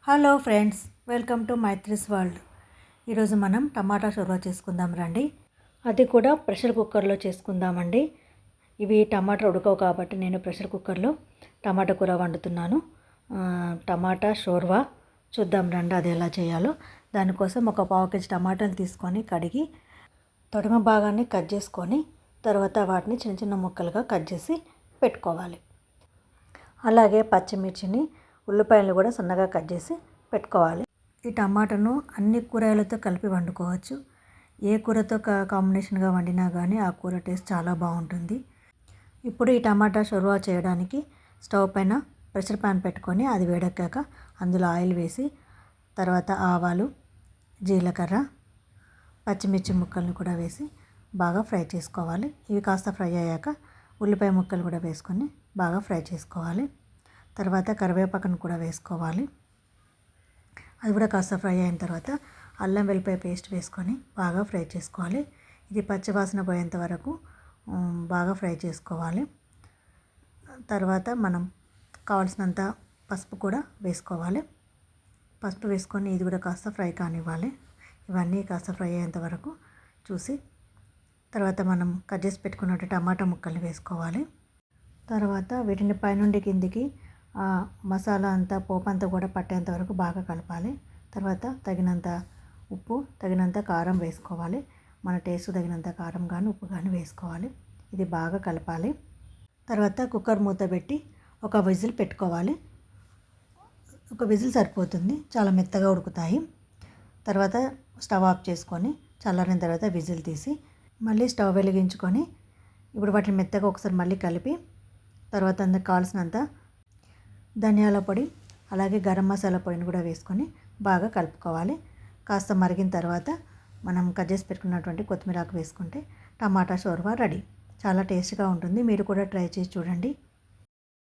Hello friends, welcome to Maithri's world. ఈరోజు మనం టమాటా షోర్వా చేసుకుందాం రండి. అది కూడా ప్రెషర్ కుక్కర్లో చేసుకుందామండి. ఇవి టమాటా ఉడకవు కాబట్టి నేను ప్రెషర్ కుక్కర్లో టమాటా కూర వండుతున్నాను. టమాటా షోర్వా చూద్దాం రండి అది ఎలా చేయాలో. దానికోసం ఒక పావు కేజీ టమాటాలు తీసుకొని కడిగి తొడిమ భాగాన్ని కట్ చేసుకొని తర్వాత వాటిని చిన్న చిన్న ముక్కలుగా కట్ చేసి పెట్టుకోవాలి. అలాగే పచ్చిమిర్చిని ఉల్లిపాయలు కూడా సన్నగా కట్ చేసి పెట్టుకోవాలి. ఈ టమాటాను అన్ని కూరగాయలతో కలిపి వండుకోవచ్చు. ఏ కూరతో కాంబినేషన్గా వండినా కానీ ఆ కూర టేస్ట్ చాలా బాగుంటుంది. ఇప్పుడు ఈ టమాటా షోర్వా చేయడానికి స్టవ్ పైన ప్రెషర్ ప్యాన్ పెట్టుకొని అది వేడెక్కాక అందులో ఆయిల్ వేసి తర్వాత ఆవాలు, జీలకర్ర, పచ్చిమిర్చి ముక్కలను కూడా వేసి బాగా ఫ్రై చేసుకోవాలి. ఇవి కాస్త ఫ్రై అయ్యాక ఉల్లిపాయ ముక్కలు కూడా వేసుకొని బాగా ఫ్రై చేసుకోవాలి. తర్వాత కరివేపాకును కూడా వేసుకోవాలి. అది కూడా కాస్త ఫ్రై అయిన తర్వాత అల్లం వెల్లిపాయ పేస్ట్ వేసుకొని బాగా ఫ్రై చేసుకోవాలి. ఇది పచ్చివాసన పోయేంత వరకు బాగా ఫ్రై చేసుకోవాలి. తర్వాత మనం కావాల్సినంత పసుపు కూడా వేసుకోవాలి. పసుపు వేసుకొని ఇది కూడా కాస్త ఫ్రై కానివ్వాలి. ఇవన్నీ కాస్త ఫ్రై అయ్యేంత వరకు చూసి తర్వాత మనం కట్ చేసి పెట్టుకున్న టమాటా ముక్కల్ని వేసుకోవాలి. తర్వాత వీటిని పైనుండి కిందికి మసాలా అంతా పోపు అంతా కూడా పట్టేంత వరకు బాగా కలపాలి. తర్వాత తగినంత ఉప్పు, తగినంత కారం వేసుకోవాలి. మన టేస్ట్ తగినంత కారం కానీ ఉప్పు కానీ వేసుకోవాలి. ఇది బాగా కలపాలి. తర్వాత కుక్కర్ మూత పెట్టి ఒక విజిల్ పెట్టుకోవాలి. ఒక విజిల్ సరిపోతుంది, చాలా మెత్తగా ఉడుకుతాయి. తర్వాత స్టవ్ ఆఫ్ చేసుకొని చల్లారిన తర్వాత విజిల్ తీసి మళ్ళీ స్టవ్ వెలిగించుకొని ఇప్పుడు వాటిని మెత్తగా ఒకసారి మళ్ళీ కలిపి తర్వాత అందుకు కావాల్సినంత ధనియాల పొడి అలాగే గరం మసాలా పొడిని కూడా వేసుకొని బాగా కలుపుకోవాలి. కాస్త మరిగిన తర్వాత మనం కట్ చేసి పెట్టుకున్నటువంటి కొత్తిమీర ఆకు వేసుకుంటే టమాటా షోర్వా రెడీ. చాలా టేస్ట్గా ఉంటుంది. మీరు కూడా ట్రై చేసి చూడండి.